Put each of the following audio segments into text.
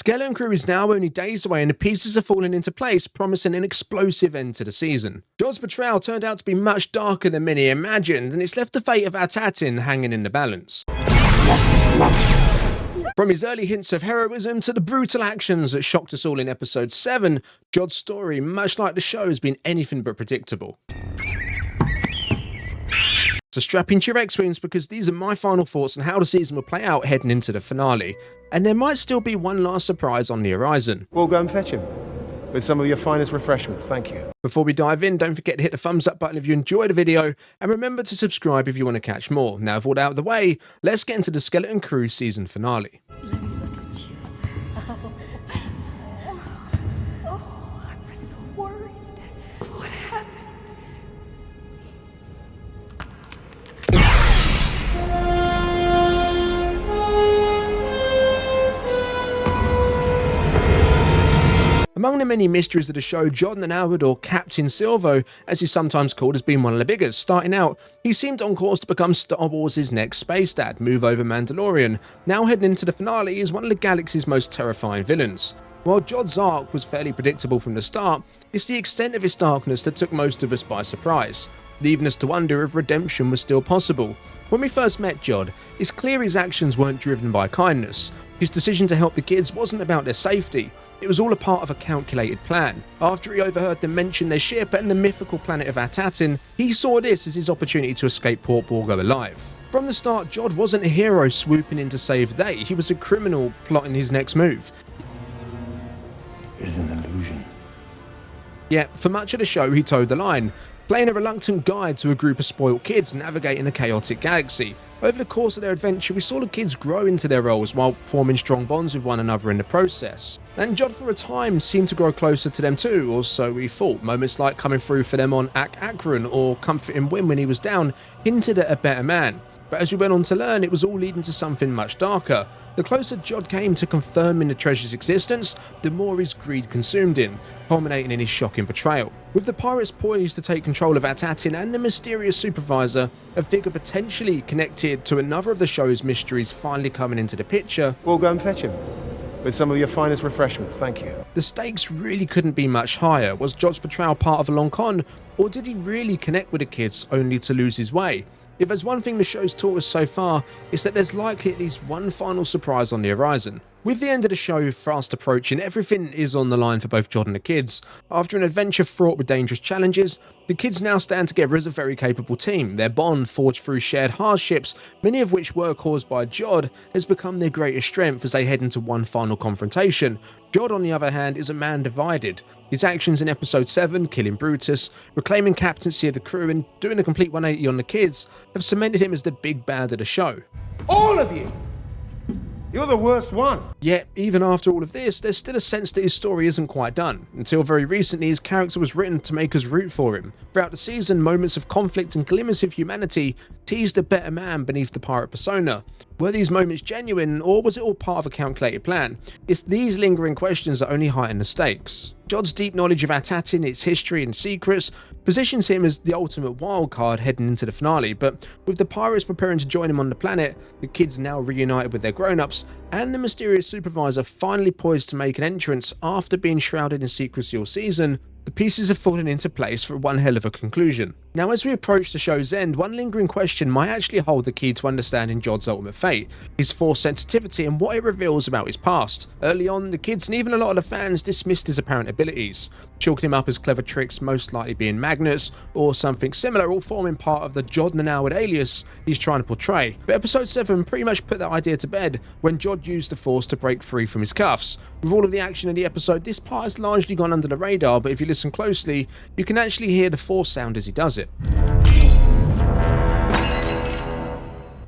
Skeleton Crew is now only days away and the pieces are falling into place, promising an explosive end to the season. Jod's betrayal turned out to be much darker than many imagined, and it's left the fate of At Attin hanging in the balance. From his early hints of heroism to the brutal actions that shocked us all in episode 7, Jod's story, much like the show, has been anything but predictable. So strap into your X-Wings because these are my final thoughts on how the season will play out heading into the finale. And there might still be one last surprise on the horizon. We'll go and fetch him with some of your finest refreshments, thank you. Before we dive in, don't forget to hit the thumbs up button if you enjoyed the video, and remember to subscribe if you want to catch more. Now with all that out of the way, let's get into the Skeleton Crew season finale. Let me look at you. Oh, I was so worried. What happened? Among the many mysteries of the show, Jod the Howard, or Captain Silvo, as he's sometimes called, has been one of the biggest. Starting out, he seemed on course to become Star Wars' next space dad, move over Mandalorian. Now heading into the finale, he's one of the galaxy's most terrifying villains. While Jod's arc was fairly predictable from the start, it's the extent of his darkness that took most of us by surprise, leaving us to wonder if redemption was still possible. When we first met Jod, it's clear his actions weren't driven by kindness. His decision to help the kids wasn't about their safety. It was all a part of a calculated plan. After he overheard them mention their ship and the mythical planet of At Attin, he saw this as his opportunity to escape Port Borgo alive. From the start, Jod wasn't a hero swooping in to save the day, he was a criminal plotting his next move. It is an illusion. Yet, for much of the show, he towed the line, playing a reluctant guide to a group of spoiled kids navigating a chaotic galaxy. Over the course of their adventure, we saw the kids grow into their roles while forming strong bonds with one another in the process. And Jod for a time seemed to grow closer to them too, or so we thought. Moments like coming through for them on At Attin or comforting Wim when he was down hinted at a better man. But as we went on to learn, it was all leading to something much darker. The closer Jod came to confirming the treasure's existence, the more his greed consumed him, culminating in his shocking betrayal. With the pirates poised to take control of At Attin and the mysterious supervisor, a figure potentially connected to another of the show's mysteries finally coming into the picture, We'll go and fetch him with some of your finest refreshments, thank you. the stakes really couldn't be much higher. Was Jod's betrayal part of a long con, or did he really connect with the kids only to lose his way? If there's one thing the show's taught us so far, it's that there's likely at least one final surprise on the horizon. With the end of the show fast approaching, everything is on the line for both Jod and the kids. After an adventure fraught with dangerous challenges, the kids now stand together as a very capable team. Their bond, forged through shared hardships, many of which were caused by Jod, has become their greatest strength as they head into one final confrontation. Jod, on the other hand, is a man divided. His actions in episode 7, killing Brutus, reclaiming captaincy of the crew and doing a complete 180 on the kids, have cemented him as the big bad of the show. All of you! You're the worst one. Yet, even after all of this, there's still a sense that his story isn't quite done. Until very recently, his character was written to make us root for him. Throughout the season, moments of conflict and glimmers of humanity teased a better man beneath the pirate persona. Were these moments genuine, or was it all part of a calculated plan? It's these lingering questions that only heighten the stakes. Jod's deep knowledge of At Attin, its history and secrets, positions him as the ultimate wildcard heading into the finale, but with the pirates preparing to join him on the planet, the kids now reunited with their grown-ups, and the mysterious supervisor finally poised to make an entrance after being shrouded in secrecy all season, the pieces have fallen into place for one hell of a conclusion. Now, as we approach the show's end, one lingering question might actually hold the key to understanding Jod's ultimate fate, his force sensitivity and what it reveals about his past. Early on, the kids and even a lot of the fans dismissed his apparent abilities, chalking him up as clever tricks, most likely being magnets or something similar, all forming part of the Jod the Howard alias he's trying to portray. But episode 7 pretty much put that idea to bed when Jod used the force to break free from his cuffs. With all of the action in the episode, this part has largely gone under the radar, but if you listen closely, you can actually hear the force sound as he does it.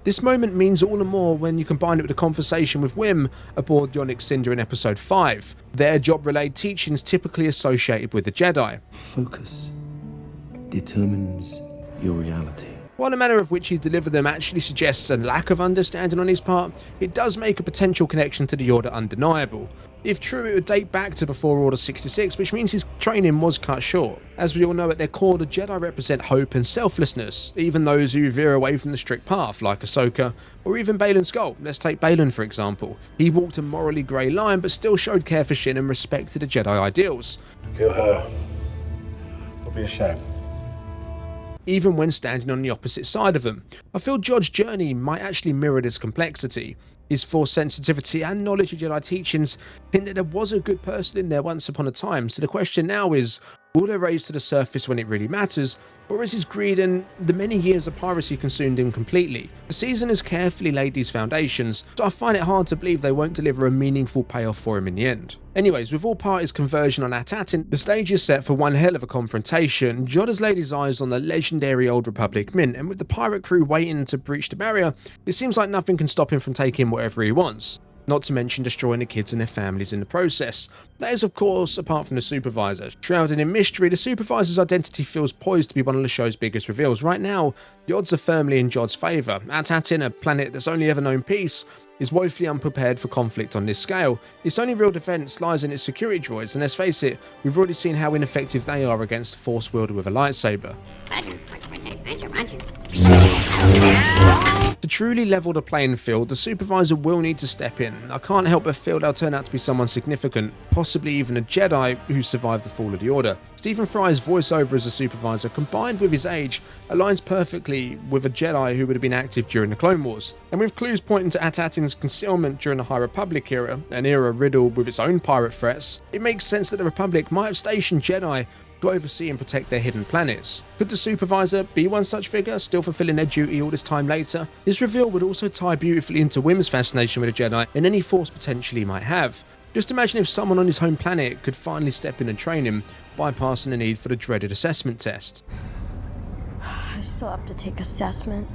This moment means all the more when you combine it with a conversation with Wim aboard the Onyx Cinder in episode 5. Their job-relayed teachings typically associated with the Jedi. Focus determines your reality. While the manner of which he delivered them actually suggests a lack of understanding on his part, it does make a potential connection to the Order undeniable. If true, it would date back to before Order 66, which means his training was cut short. As we all know, at their core, the Jedi represent hope and selflessness, even those who veer away from the strict path, like Ahsoka, or even Baylan Skoll. Let's take Baylan for example. He walked a morally grey line, but still showed care for Shin and respected the Jedi ideals. Kill her. It'll be a shame. Even when standing on the opposite side of them. I feel Jod's journey might actually mirror this complexity. His force sensitivity and knowledge of Jedi teachings hint that there was a good person in there once upon a time, so the question now is, will they raise to the surface when it really matters, or is his greed and the many years of piracy consumed him completely? The season has carefully laid these foundations, so I find it hard to believe they won't deliver a meaningful payoff for him in the end. Anyways, with all parties' conversion on At Attin, the stage is set for one hell of a confrontation. Jod has laid his eyes on the legendary Old Republic Mint, and with the pirate crew waiting to breach the barrier, it seems like nothing can stop him from taking whatever he wants. Not to mention destroying the kids and their families in the process. That is, of course, apart from the Supervisor. Shrouded in mystery, the Supervisor's identity feels poised to be one of the show's biggest reveals. Right now, the odds are firmly in Jod's favour. At Attin, a planet that's only ever known peace, is woefully unprepared for conflict on this scale. Its only real defence lies in its security droids, and let's face it, we've already seen how ineffective they are against a Force wielder with a lightsaber. To truly level the playing field, the Supervisor will need to step in. I can't help but feel they'll turn out to be someone significant, possibly even a Jedi who survived the fall of the Order. Stephen Fry's voiceover as a Supervisor, combined with his age, aligns perfectly with a Jedi who would have been active during the Clone Wars. And with clues pointing to At Attin's concealment during the High Republic era, an era riddled with its own pirate threats, it makes sense that the Republic might have stationed Jedi to oversee and protect their hidden planets. Could the Supervisor be one such figure, still fulfilling their duty all this time later? This reveal would also tie beautifully into Wim's fascination with the Jedi and any Force potential he might have. Just imagine if someone on his home planet could finally step in and train him, bypassing the need for the dreaded assessment test. I still have to take assessment.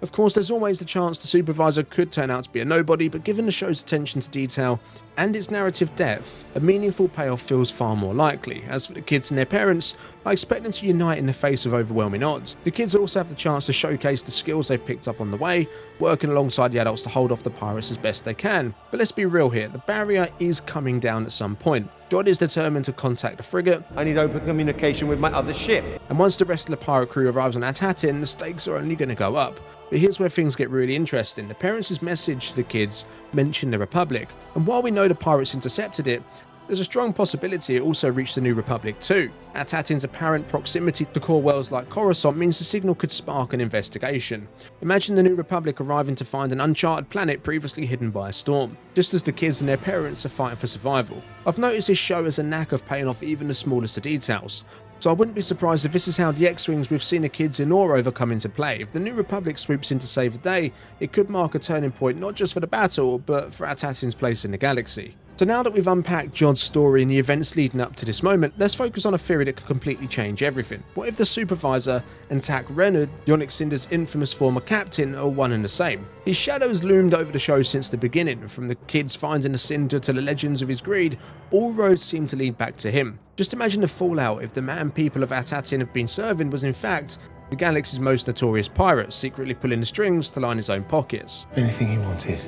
Of course, there's always the chance the Supervisor could turn out to be a nobody, but given the show's attention to detail and its narrative depth, a meaningful payoff feels far more likely. As for the kids and their parents, I expect them to unite in the face of overwhelming odds. The kids also have the chance to showcase the skills they've picked up on the way, working alongside the adults to hold off the pirates as best they can. But let's be real here, the barrier is coming down at some point. Jod is determined to contact the frigate. I need open communication with my other ship. And once the rest of the pirate crew arrives on At Attin, the stakes are only going to go up. But here's where things get really interesting. The parents' message to the kids mentioned the Republic, and while we know the pirates intercepted it, there's a strong possibility it also reached the New Republic too. At Attin's apparent proximity to core worlds like Coruscant means the signal could spark an investigation. Imagine the New Republic arriving to find an uncharted planet previously hidden by a storm, just as the kids and their parents are fighting for survival. I've noticed this show has a knack of paying off even the smallest of details. So I wouldn't be surprised if this is how the X-Wings we've seen the kids in awe over come into play. If the New Republic swoops in to save the day, it could mark a turning point not just for the battle, but for At Attin's place in the galaxy. So now that we've unpacked Jod's story and the events leading up to this moment, let's focus on a theory that could completely change everything. What if the Supervisor and Tak Renard, Yonick Cinder's infamous former captain, are one and the same? His shadow has loomed over the show since the beginning. From the kids finding the Cinder to the legends of his greed, all roads seem to lead back to him. Just imagine the fallout if the man people of At Attin have been serving was in fact the galaxy's most notorious pirate, secretly pulling the strings to line his own pockets. Anything he wanted,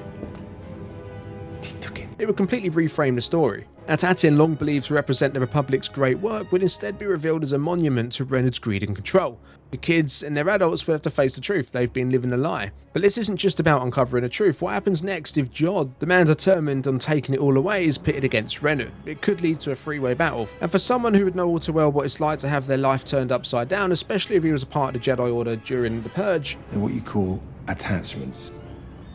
he took it. It would completely reframe the story. At Attin, long believed to represent the Republic's great work, would instead be revealed as a monument to Renard's greed and control. The kids and their adults would have to face the truth, they've been living a lie. But this isn't just about uncovering the truth. What happens next if Jod, the man determined on taking it all away, is pitted against Renard? It could lead to a three-way battle. And for someone who would know all too well what it's like to have their life turned upside down, especially if he was a part of the Jedi Order during the Purge, They're what you call attachments,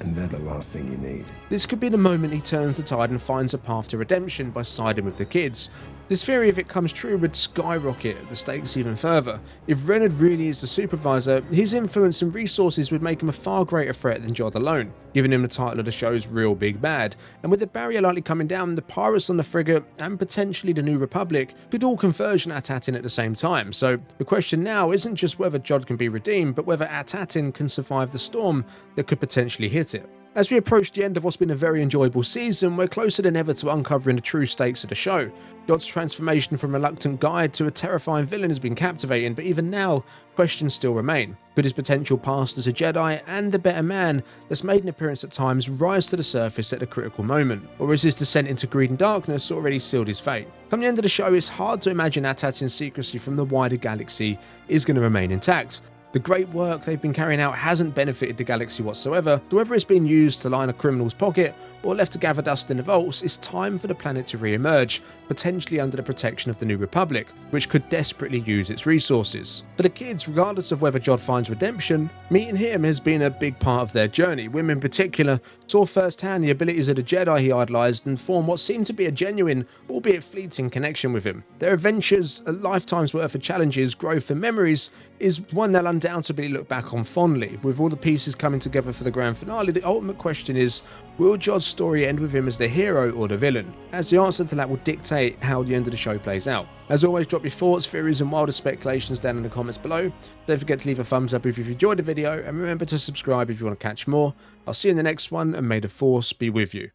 and they're the last thing you need. this could be the moment he turns the tide and finds a path to redemption by siding with the kids. This theory, if it comes true, would skyrocket the stakes even further. If Renard really is the Supervisor, his influence and resources would make him a far greater threat than Jod alone, giving him the title of the show's real big bad. And with the barrier likely coming down, the pirates on the frigate, and potentially the New Republic, could all converge on At Attin at the same time. So the question now isn't just whether Jod can be redeemed, but whether At Attin can survive the storm that could potentially hit it. As we approach the end of what's been a very enjoyable season, we're closer than ever to uncovering the true stakes of the show. God's transformation from reluctant guide to a terrifying villain has been captivating, but even now, questions still remain. Could his potential past as a Jedi and the better man that's made an appearance at times rise to the surface at a critical moment? Or is his descent into greed and darkness already sealed his fate? Come the end of the show, it's hard to imagine At Attin's secrecy from the wider galaxy is going to remain intact. The great work they've been carrying out hasn't benefited the galaxy whatsoever, so whether it's been used to line a criminal's pocket or left to gather dust in the vaults, it's time for the planet to re-emerge, potentially under the protection of the New Republic, which could desperately use its resources. For the kids, regardless of whether Jod finds redemption, meeting him has been a big part of their journey. Women in particular saw firsthand the abilities of the Jedi he idolised and formed what seemed to be a genuine, albeit fleeting, connection with him. Their adventures, a lifetime's worth of challenges, growth and memories, is one they'll undoubtedly look back on fondly. With all the pieces coming together for the grand finale, the ultimate question is, will Jod's story end with him as the hero or the villain? As the answer to that will dictate how the end of the show plays out. As always, drop your thoughts, theories and wilder speculations down in the comments below. Don't forget to leave a thumbs up if you've enjoyed the video, and remember to subscribe if you want to catch more. I'll see you in the next one, and may the Force be with you.